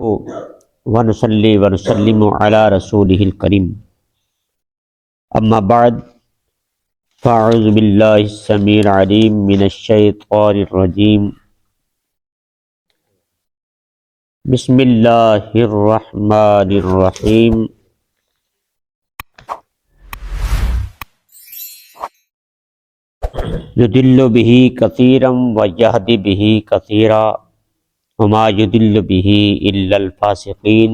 ونصلي ونسلم على رسوله الكريم اما بعد فاعوذ بالله السميع العليم من الشيطان الرجيم بسم الله الرحمن الرحيم يضل به كثيرا ويهدي به كثيرا وما يضل به الا الفاسقين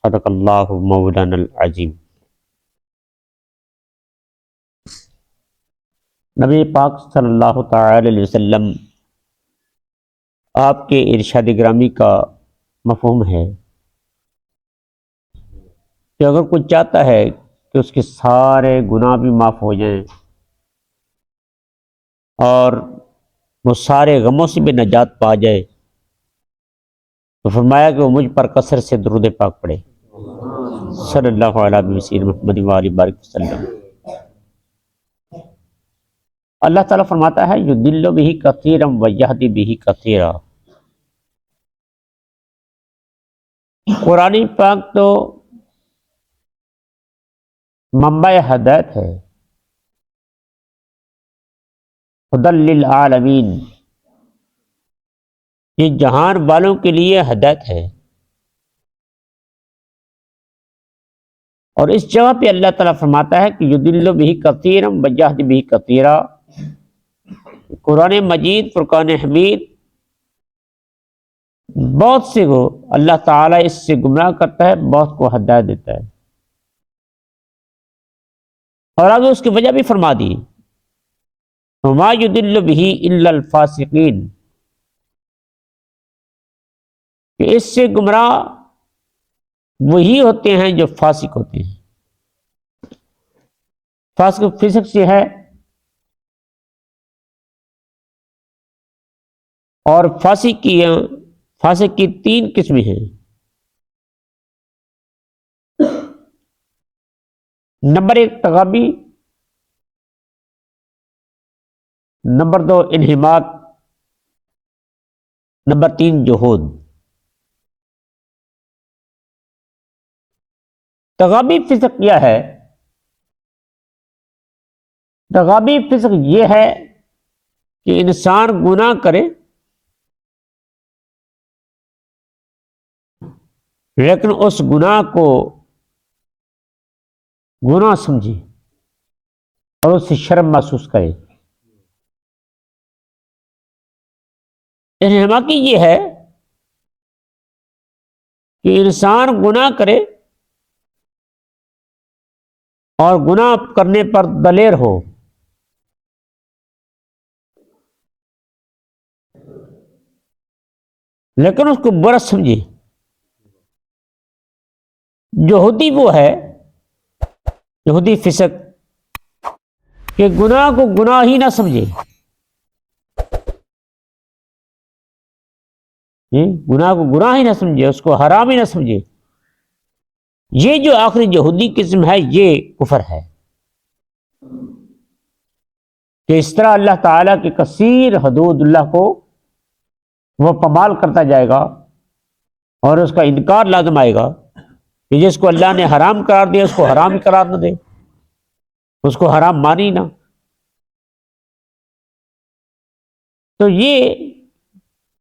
صدق اللہ مولانا العظیم۔ نبی پاک صلی اللہ تعالی علیہ وسلم آپ کے ارشاد گرامی کا مفہوم ہے کہ اگر کوئی چاہتا ہے کہ اس کے سارے گناہ بھی معاف ہو جائیں اور وہ سارے غموں سے بھی نجات پا جائے تو فرمایا کہ وہ مجھ پر کثرت سے درود پاک پڑھے صلی اللہ علیہ وسلم محمد وآلہ بارک وسلم۔ اللہ تعالیٰ فرماتا ہے یضل بہ کثیرا ویہدی بہ کثیرا۔ قرآن پاک تو منبع ہدایت ہے، ہدی للعالمین، یہ جہان والوں کے لیے ہدایت ہے۔ اور اس جگہ پہ اللہ تعالیٰ فرماتا ہے کہ یضل بہ کثیرا ویہدی بہ کثیرا۔ قرآن مجید فرقان حمید بہت سے کو اللہ تعالیٰ اس سے گمراہ کرتا ہے، بہت کو ہدایت دیتا ہے، اور آگے اس کی وجہ بھی فرما دی وما یضل بہ الا الفاسقین، کہ اس سے گمراہ وہی ہوتے ہیں جو فاسق ہوتے ہیں۔ فسق سے ہے، اور فاسق کی تین قسمیں ہیں۔ نمبر 1 تغابی، نمبر 2 انہماک، نمبر 3 جہود۔ تغابی فسق کیا ہے؟ تغابی فسق یہ ہے کہ انسان گناہ کرے لیکن اس گناہ کو گناہ سمجھے اور اس سے شرم محسوس کرے۔ انہماکی یہ ہے کہ انسان گناہ کرے اور گناہ کرنے پر دلیر ہو، لیکن اس کو برا سمجھے۔ جہودی وہ ہے، یہودی فسق، کہ گناہ کو گناہ ہی نہ سمجھے، گناہ کو گناہ ہی نہ سمجھے، اس کو حرام ہی نہ سمجھے۔ یہ جو آخری یہودی قسم ہے یہ کفر ہے، کہ اس طرح اللہ تعالیٰ کے کثیر حدود اللہ کو وہ پامال کرتا جائے گا اور اس کا انکار لازم آئے گا کہ جس کو اللہ نے حرام قرار دیا اس کو حرام قرار نہ دے، اس کو حرام مانی نہ۔ تو یہ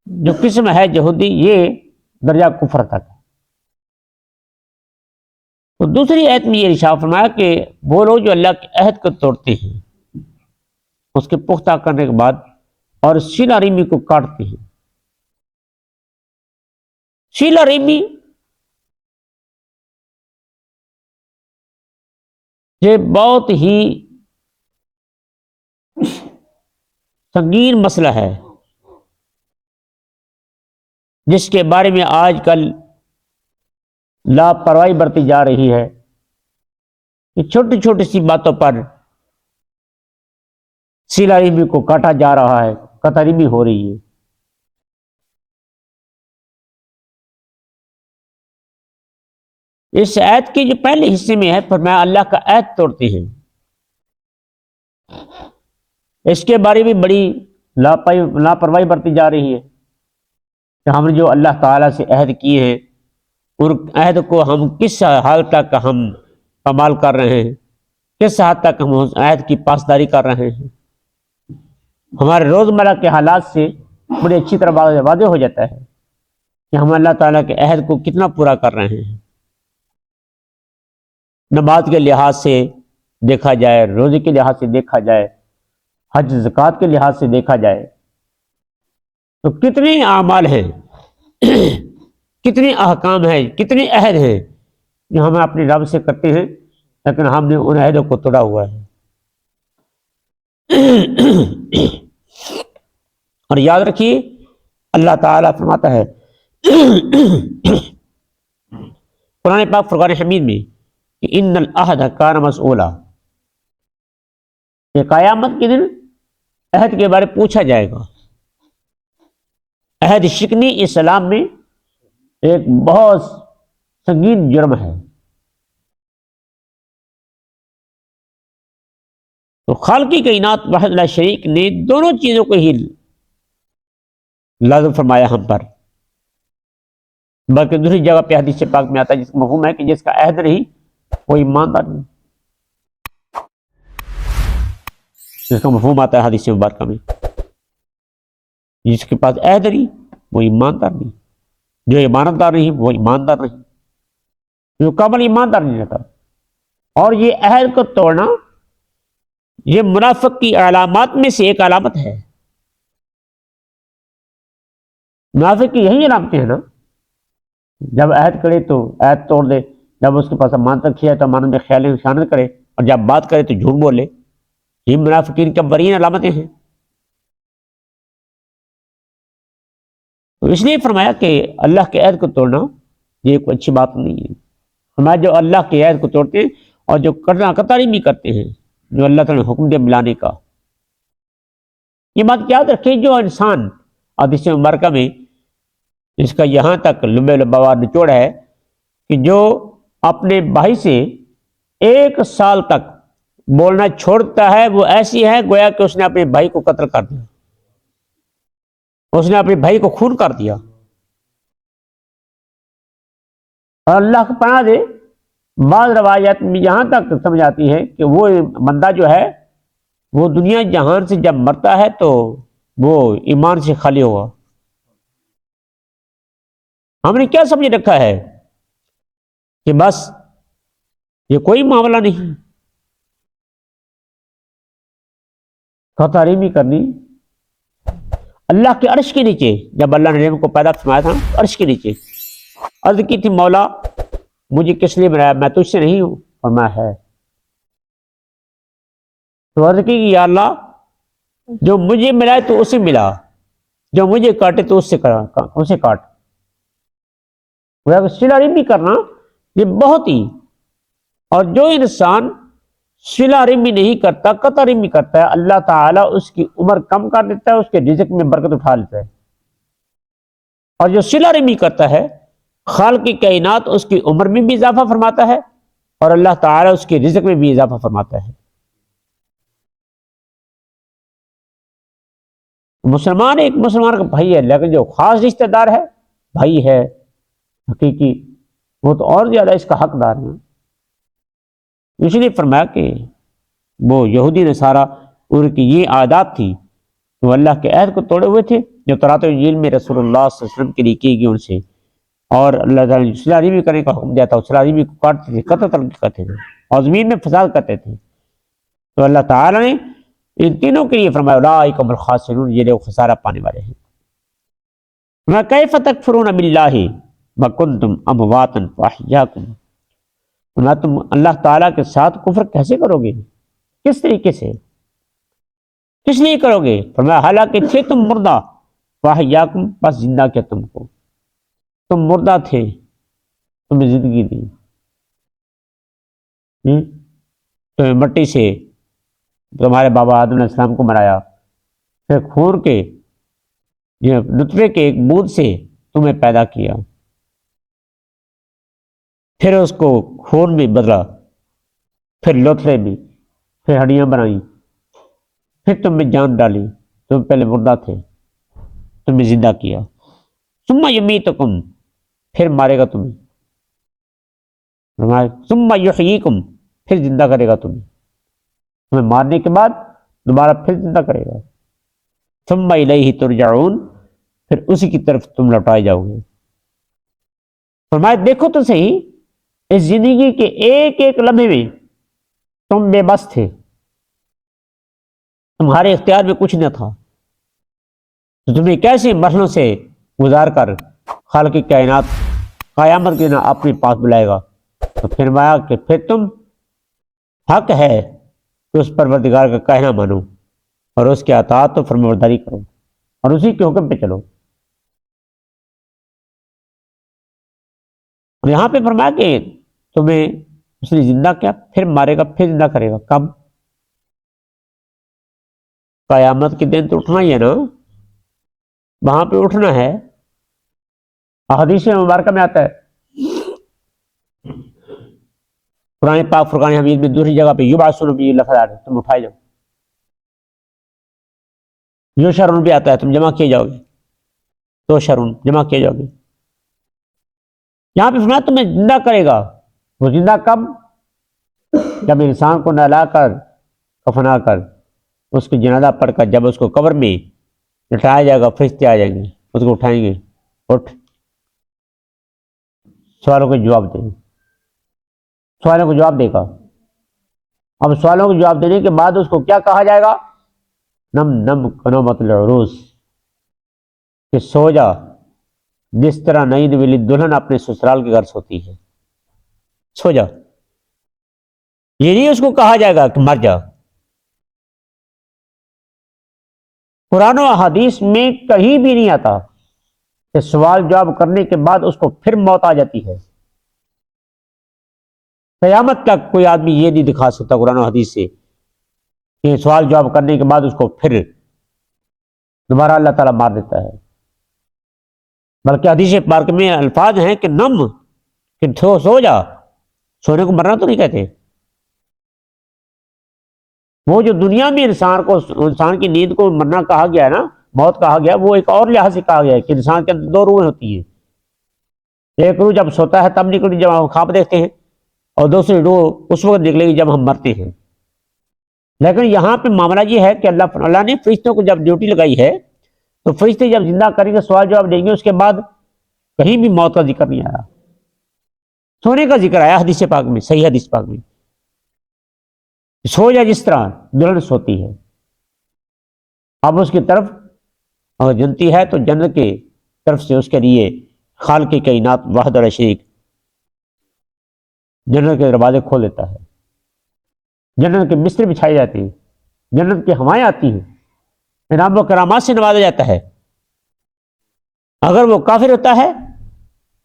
جو قسم ہے یہودی یہ درجہ کفر تک ہے۔ تو دوسری آیت میں یہ ارشاد فرمایا کہ وہ لوگ جو اللہ کے عہد کو توڑتے ہیں اس کے پختہ کرنے کے بعد اور صلہ رحمی کو کاٹتے ہیں۔ صلہ رحمی یہ بہت ہی سنگین مسئلہ ہے، جس کے بارے میں آج کل لاپرواہی برتی جا رہی ہے کہ چھوٹی چھوٹی سی باتوں پر صلہ رحمی کو کاٹا جا رہا ہے، قطع رحمی ہو رہی ہے۔ اس آیت کے جو پہلے حصے میں ہے فرمایا اللہ کا عہد توڑتے ہیں، اس کے بارے میں بڑی لاپرواہی برتی جا رہی ہے۔ کہ ہم نے جو اللہ تعالیٰ سے عہد کیے ہیں اور عہد کو ہم کس حد تک ہم کمال کر رہے ہیں، کس حد تک ہم اس عہد کی پاسداری کر رہے ہیں۔ ہمارے روزمرہ کے حالات سے بڑی اچھی طرح واضح ہو جاتا ہے کہ ہم اللہ تعالیٰ کے عہد کو کتنا پورا کر رہے ہیں۔ نماز کے لحاظ سے دیکھا جائے، روزے کے لحاظ سے دیکھا جائے، حج زکوٰۃ کے لحاظ سے دیکھا جائے تو کتنے اعمال ہیں، کتنے احکام ہیں، کتنے عہد ہیں جو ہم اپنے رب سے کرتے ہیں، لیکن ہم نے ان عہدوں کو توڑا ہوا ہے۔ اور یاد رکھیے اللہ تعالیٰ فرماتا ہے قرآن پاک فرقان حمید میں کہ ان العہد کان مسئولا، کہ قیامت کے دن عہد کے بارے پوچھا جائے گا۔ عہد شکنی اسلام میں ایک بہت سنگین جرم ہے۔ تو خالقی کائنات وحدہ لا شریک نے دونوں چیزوں کو ہی لازم فرمایا ہم پر، بلکہ دوسری جگہ پہ حدیث پاک میں آتا ہے جس کا مفہوم ہے کہ جس کا عہد نہیں وہ ایماندار نہیں، جس کا مفہوم آتا ہے حدیث مبارکہ میں، جس کے پاس عہد نہیں وہ ایماندار نہیں، جو ایماندار نہیں وہ ایماندار نہیں، جو کامل ایماندار نہیں رہتا۔ اور یہ عہد کو توڑنا یہ منافق کی علامات میں سے ایک علامت ہے۔ منافق کی یہی علامتیں ہیں نا، جب عہد کرے تو عہد توڑ دے، جب اس کے پاس امانت رکھی ہے تو امانت میں خیال خیانت کرے، اور جب بات کرے تو جھوٹ بولے۔ یہ منافقین کی برین علامتیں ہیں۔ تو اس لیے فرمایا کہ اللہ کے عہد کو توڑنا یہ کوئی اچھی بات نہیں ہے۔ فرمایا جو اللہ کے عہد کو توڑتے ہیں اور جو کرنا قطاری بھی کرتے ہیں، جو اللہ تعالیٰ نے حکم دیا ملانے کا، یہ بات یاد رکھیں۔ جو انسان حدیث مبارکہ میں اس کا یہاں تک لبے لبوار نچوڑ ہے کہ جو اپنے بھائی سے 1 سال تک بولنا چھوڑتا ہے وہ ایسی ہے گویا کہ اس نے اپنے بھائی کو قتل کر دیا، اس نے اپنے بھائی کو خون کر دیا۔ اور اللہ کو پناہ دے، بعض روایات میں یہاں تک سمجھ آتی ہے کہ وہ بندہ جو ہے وہ دنیا جہان سے جب مرتا ہے تو وہ ایمان سے خالی ہوا۔ ہم نے کیا سمجھ رکھا ہے کہ بس یہ کوئی معاملہ نہیں، تعریمی کرنی۔ اللہ کے عرش کے نیچے جب اللہ نے کو پیدا فرمایا تھا عرش کے نیچے عرض کی تھی مولا مجھے کس لیے بنایا، میں تجھ سے نہیں ہوں، فرمایا ہے۔ تو عرض کی یا اللہ جو مجھے ملا تو اسے ملا، جو مجھے کاٹے تو اسے کاٹ۔ صلہ رحمی کرنا یہ بہت ہی، اور جو انسان صلہ رحمی نہیں کرتا، قطع رحمی کرتا ہے، اللہ تعالیٰ اس کی عمر کم کر دیتا ہے، اس کے رزق میں برکت اٹھا لیتا ہے۔ اور جو صلہ رحمی کرتا ہے خالق کی کائنات اس کی عمر میں بھی اضافہ فرماتا ہے اور اللہ تعالیٰ اس کے رزق میں بھی اضافہ فرماتا ہے۔ مسلمان ایک مسلمان کا بھائی ہے، لیکن جو خاص رشتہ دار ہے، بھائی ہے حقیقی، وہ تو اور زیادہ اس کا حقدار ہے۔ اس لیے فرمایا کہ وہ یہودی نصارہ ان کی یہ عادات تھی، وہ اللہ کے عہد کو توڑے ہوئے تھے جو تورات و انجیل میں رسول اللہ صلی اللہ علیہ وسلم کے لیے کی گئی ان سے، اور اللہ تعالیٰ نے صلہ رحمی کرنے کا حکم دیا تھا، صلہ رحمی کو کاٹتے تھے، قتل کرتے تھے اور زمین میں فساد کرتے تھے۔ تو اللہ تعالیٰ نے ان تینوں کے لیے فرمایا اولئک هم الخاسرون، یہ لوگ خسارہ پانے والے ہیں۔ وَكَيْفَ تَكْفُرُونَ بِاللَّهِ وَكُنْتُمْ أَمْوَاتًا فَأَحْيَاكُمْ، تم اللہ تعالیٰ کے ساتھ کفر کیسے کرو گے، کس طریقے سے، کس لیے کرو گے؟ فرمایا حالانکہ تھے تم مردہ، فَأَحْيَاكُمْ، بس زندہ کیا تم کو، تم مردہ تھے تمہیں زندگی دی، تمہیں مٹی سے تمہارے بابا آدم علیہ السلام کو بنایا، پھر خون کے نطفے کے ایک بوند سے تمہیں پیدا کیا، پھر اس کو خون میں بدلا، پھر لوتھڑے میں، پھر ہڈیاں بنائیں، پھر تم میں جان ڈالی، تم پہلے مردہ تھے تمہیں زندہ کیا۔ ثم یمیتکم، پھر مارے گا تمہیں، ثم یحییکم، پھر زندہ کرے گا تمہیں مارنے کے بعد دوبارہ پھر زندہ کرے گا، ثم الیہ ترجعون، پھر اسی کی طرف تم لوٹائے جاؤ گے۔ فرمایا دیکھو تو صحیح، اس زندگی کے ایک ایک لمحے میں تم بے بس تھے، تمہارے اختیار میں کچھ نہ تھا، تو تمہیں کیسے مرحلوں سے گزار کر خالق کائنات قیامت کے دن اپنے پاس بلائے گا؟ تو فرمایا کہ پھر تم حق ہے کہ اس پروردگار کا کہنا مانو اور اس کے اطاعت و فرمانبرداری کرو اور اسی کے حکم پہ چلو۔ اور یہاں پہ فرمایا کہ تمہیں اس نے زندہ کیا، پھر مارے گا، پھر زندہ کرے گا، کب؟ قیامت کے دن تو اٹھنا ہی ہے نا، وہاں پہ اٹھنا ہے۔ احادیث مبارکہ میں آتا ہے، قرآن پاک فرقان حمید میں دوسری جگہ پہ یبعثون بھی لفظ آ رہا ہے، تم اٹھائے جاؤ، یحشرون بھی آتا ہے، تم جمع کیے جاؤ گے، تو شرون جمع کیے جاؤ گے۔ یہاں پہ فرمایا تمہیں زندہ کرے گا، وہ زندہ کب؟ جب انسان کو نہلا کر کفنا کر اس کی جنازہ پڑھ کر جب اس کو قبر میں لٹایا جائے گا، فرشتے آ جائیں گے، اس کو اٹھائیں گے، اٹھ سوالوں کے جواب دے، سوالوں کو جواب دے گا۔ اب سوالوں کو جواب دینے کے بعد اس کو کیا کہا جائے گا؟ نم نم کنومت العروس، کہ سو جا جس طرح نئی نویلی دلہن اپنے سسرال کے گھر سوتی ہے، سو جا۔ یہ نہیں اس کو کہا جائے گا کہ مر جا۔ قرآن و احادیث میں کہیں بھی نہیں آتا کہ سوال جواب کرنے کے بعد اس کو پھر موت آ جاتی ہے۔ قیامت تک کوئی آدمی یہ نہیں دکھا سکتا قرآن و حدیث سے کہ سوال جواب کرنے کے بعد اس کو پھر دوبارہ اللہ تعالیٰ مار دیتا ہے، بلکہ حدیث پاک میں الفاظ ہیں کہ نم، کہ سو جا، سونے کو مرنا تو نہیں کہتے۔ وہ جو دنیا میں انسان کی نیند کو مرنا کہا گیا ہے نا، موت کہا گیا، وہ ایک اور لحاظ سے کہا گیا ہے کہ انسان کے اندر دو روحیں ہوتی ہیں، ایک روح جب سوتا ہے تب نکلتی جب ہم خواب دیکھتے ہیں، اور دوسری روح اس وقت نکلے گی جب ہم مرتے ہیں۔ لیکن یہاں پہ معاملہ یہ ہے کہ اللہ نے فرشتوں کو جب ڈیوٹی لگائی ہے تو فرشتے جب زندہ کریں گے، سوال جواب دیں گے، اس کے بعد کہیں بھی موت کا ذکر نہیں آیا، سونے کا ذکر آیا حدیث پاک میں، صحیح حدیث پاک میں، سو جا جس طرح دلہن سوتی ہے۔ اب اس کی طرف اگر جنتی ہے تو جنت کی طرف سے اس کے لیے خالق کائنات وحدہ لا شریک جنت کے دروازے کھول دیتا ہے، جنت کے بستر بچھائے جاتے ہیں، جنت کی ہوائیں آتی ہیں، انعام و کرامات سے نوازا جاتا ہے۔ اگر وہ کافر ہوتا ہے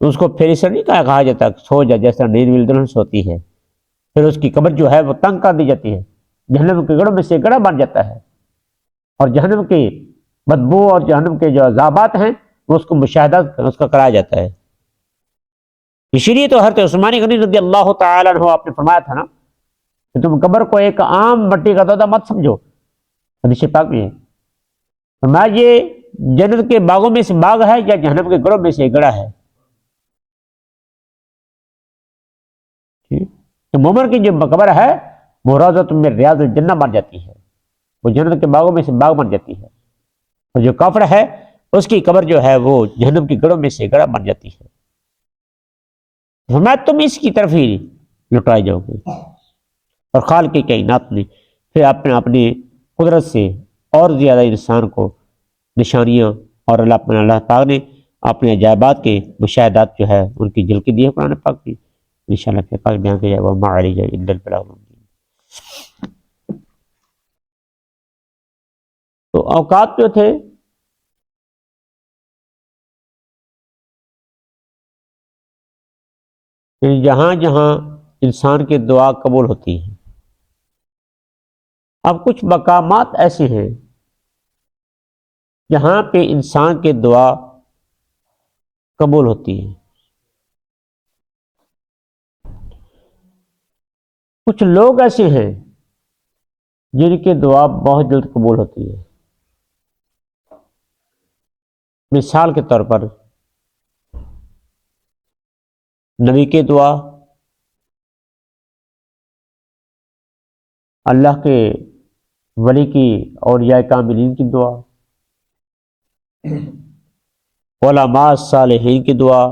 تو اس کو پھر اسے نہیں کہا جاتا سو جا جیسا نیند ویل دلہن سوتی ہے، پھر اس کی قبر جو ہے وہ تنگ کر دی جاتی ہے، جہنم کے گڑھوں میں سے گڑھا بن جاتا ہے، اور جہنم کی بدبو اور جہنم کے جو عذابات ہیں وہ اس کو مشاہدہ اس کا کرایا جاتا ہے۔ اسی لیے تو حضرت عثمان غنی رضی اللہ تعالیٰ عنہ آپ نے فرمایا تھا نا کہ تم قبر کو ایک عام مٹی کا تودا مت سمجھو، حدیث پاک میں ہے، فرمایا یہ جنت کے باغوں میں سے باغ ہے یا جہنم کے گڑھوں میں سے گڑھا ہے۔ تو مومن کی جو قبر ہے وہ روضۃ من ریاض الجنہ بن جاتی ہے، وہ جنت کے باغوں میں سے باغ بن جاتی ہے، اور جو کافر ہے اس کی قبر جو ہے وہ جہنم کے گڑھوں میں سے گڑھا بن جاتی ہے۔ فرمایا تم اس کی طرف ہی لٹائے جاؤ گے، اور خالق کائنات نے پھر اپنی قدرت سے اور زیادہ انسان کو نشانیاں اور اللہ پاک نے اپنے عجائبات کے مشاہدات جو ہے ان کی جھلکی دی ہے قرآن پاک کی، انشاءاللہ پھر کل بیان کیا جائے گا۔ وما علینا الا البلاغ المبین۔ تو اوقات جو تھے جہاں جہاں انسان کی دعا قبول ہوتی ہے، اب کچھ مقامات ایسے ہیں جہاں پہ انسان کی دعا قبول ہوتی ہے، کچھ لوگ ایسے ہیں جن کی دعا بہت جلد قبول ہوتی ہے۔ مثال کے طور پر نبی کی دعا، اللہ کے ولی کی، اولیاء کاملین کی دعا، علماء صالحین کی دعا،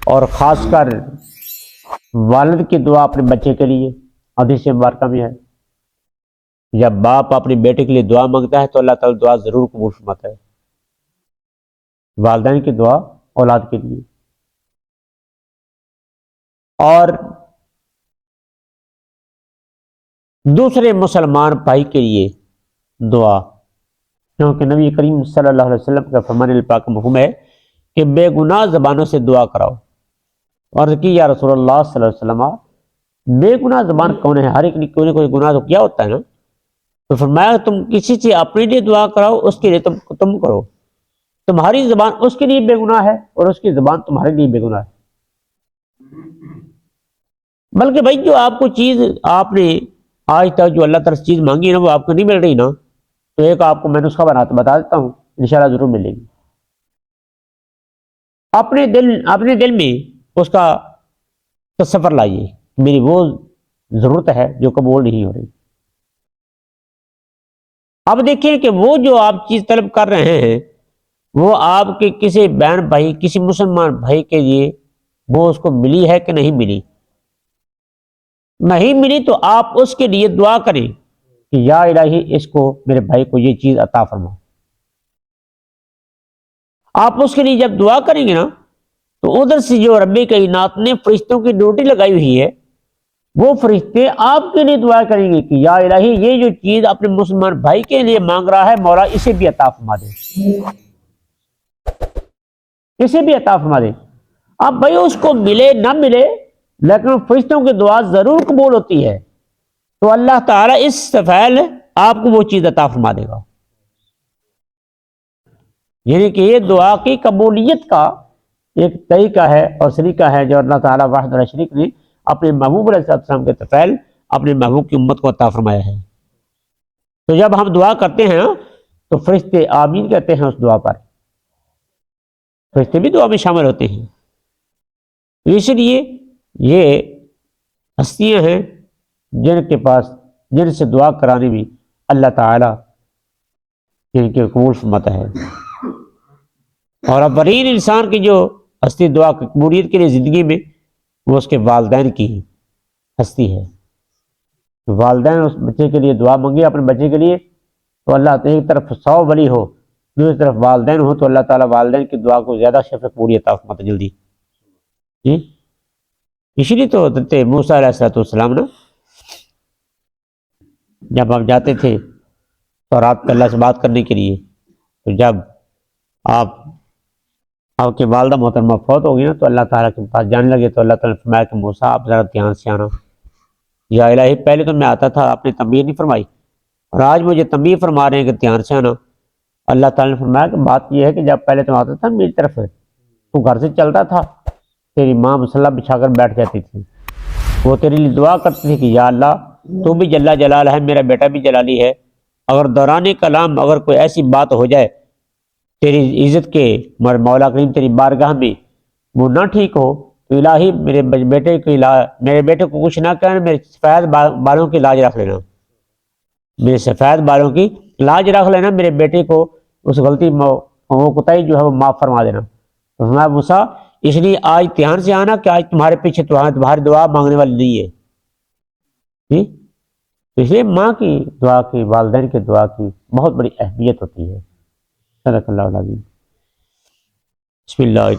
اور خاص کر والد کی دعا اپنے بچے کے لیے۔ حدیث مبارکہ میں ہے جب باپ اپنے بیٹے کے لیے دعا مانگتا ہے تو اللہ تعالیٰ دعا ضرور قبول فرماتا ہے۔ والدین کی دعا اولاد کے لیے، اور دوسرے مسلمان بھائی کے لیے دعا، کیونکہ نبی کریم صلی اللہ علیہ وسلم کا فرمان پاک مفہوم ہے کہ بے گناہ زبانوں سے دعا کراؤ۔ اور کہ یا رسول اللہ صلی اللہ علیہ وسلم، بے گناہ زبان کون ہے؟ ہر ایک نے کوئی نہ کوئی گناہ تو کیا ہوتا ہے نا۔ تو فرمایا تم کسی سے اپنے لیے دعا کراؤ، اس کے لیے تم کرو، تمہاری زبان اس کے لیے بے گناہ ہے اور اس کی زبان تمہارے لیے بے گناہ ہے۔ بلکہ بھائی جو آپ کو چیز آپ نے آج تک جو اللہ تعالیٰ سے چیز مانگی ہے نا، وہ آپ کو نہیں مل رہی نا، تو ایک آپ کو میں نسخہ بتا دیتا ہوں، انشاءاللہ ضرور ملے گی۔ اپنے دل میں اس کا تصور لائیے، میری وہ ضرورت ہے جو قبول نہیں ہو رہی۔ اب دیکھیں کہ وہ جو آپ چیز طلب کر رہے ہیں وہ آپ کے کسی بہن بھائی، کسی مسلمان بھائی کے لیے وہ اس کو ملی ہے کہ نہیں ملی؟ نہیں ملی تو آپ اس کے لیے دعا کریں کہ یا الہی اس کو، میرے بھائی کو یہ چیز عطا فرما۔ آپ اس کے لیے جب دعا کریں گے نا تو ادھر سے جو رب کائنات نے فرشتوں کی ڈیوٹی لگائی ہوئی ہے، وہ فرشتے آپ کے لیے دعا کریں گے کہ یا الہی یہ جو چیز اپنے مسلمان بھائی کے لیے مانگ رہا ہے، مولا اسے بھی عطا فرما دے، اسے بھی عطا فرما دے۔ اب بھائی اس کو ملے نہ ملے، لیکن فرشتوں کی دعا ضرور قبول ہوتی ہے، تو اللہ تعالیٰ اس فعل آپ کو وہ چیز عطا فرما دے گا۔ یعنی کہ یہ دعا کی قبولیت کا ایک طریقہ ہے اور سلیقہ ہے جو اللہ تعالیٰ وحدہ لا شریک نے اپنے محبوب علیہ السلام کے طفیل اپنے محبوب کی امت کو عطا فرمایا ہے۔ تو جب ہم دعا کرتے ہیں تو فرشتے آمین کہتے ہیں اس دعا پر، فرشتے بھی دعا میں شامل ہوتے ہیں۔ تو اس لیے یہ ہستیاں ہیں جن کے پاس، جن سے دعا کرانے میں اللہ تعالیٰ جن کے قبول فرماتا ہے۔ اور ابرین انسان کی جو ہستی دعا قبولیت کے لیے زندگی میں، وہ اس کے والدین کی ہستی ہے۔ والدین اس بچے کے لیے دعا مانگے اپنے بچے کے لیے، تو اللہ ایک طرف 100 ولی ہو، دوسری طرف والدین ہو، تو اللہ تعالیٰ والدین کی دعا کو زیادہ شفع پوری عطا فرماتا جلدی۔ جی اسی لیے تو حضرت موسیٰ علیہ السلام نا جب آپ جاتے تھے تو رات کو اللہ سے بات کرنے کے لیے، تو جب آپ کے والدہ محترمہ فوت ہو گئی نا تو اللہ تعالیٰ کے پاس جانے لگے، تو اللہ تعالیٰ نے فرمایا کہ موسیٰ آپ ذرا دھیان سے آنا۔ یا الہی پہلے تو میں آتا تھا، آپ نے تنبیہ نہیں فرمائی، اور آج مجھے تنبیہ فرما رہے ہیں کہ دھیان سے آنا۔ اللہ تعالیٰ نے فرمایا کہ بات یہ ہے کہ جب پہلے تم آتا تھا میری طرف تو گھر سے چلتا تھا، تیری ماں مصلی بچھا کر بیٹھ جاتی تھی، وہ تیرے لیے دعا کرتی تھی کہ یا اللہ تو بھی جل جلال ہے، میرا بیٹا بھی جلالی ہے، اگر دوران کلام اگر کوئی ایسی بات ہو جائے تیری عزت کے مولا کریم تیری بارگاہ میں وہ نہ ٹھیک ہو، تو الہی میرے بیٹے کو کچھ نہ کہنا، میرے سفید بالوں کی لاج رکھ لینا، میرے سفید بالوں کی لاج رکھ لینا، میرے بیٹے کو اس غلطی وہ کوتاہی جو ہے وہ معاف فرما دینا۔ فرمایا موسیٰ اس لیے آج دھیان سے آنا کہ آج تمہارے پیچھے تمہاری دعا مانگنے والی نہیں ہے۔ جی اس لیے ماں کی دعا کی، والدین کی دعا کی بہت بڑی اہمیت ہوتی ہے۔ صدق اللہ العظیم۔ بسم اللہ۔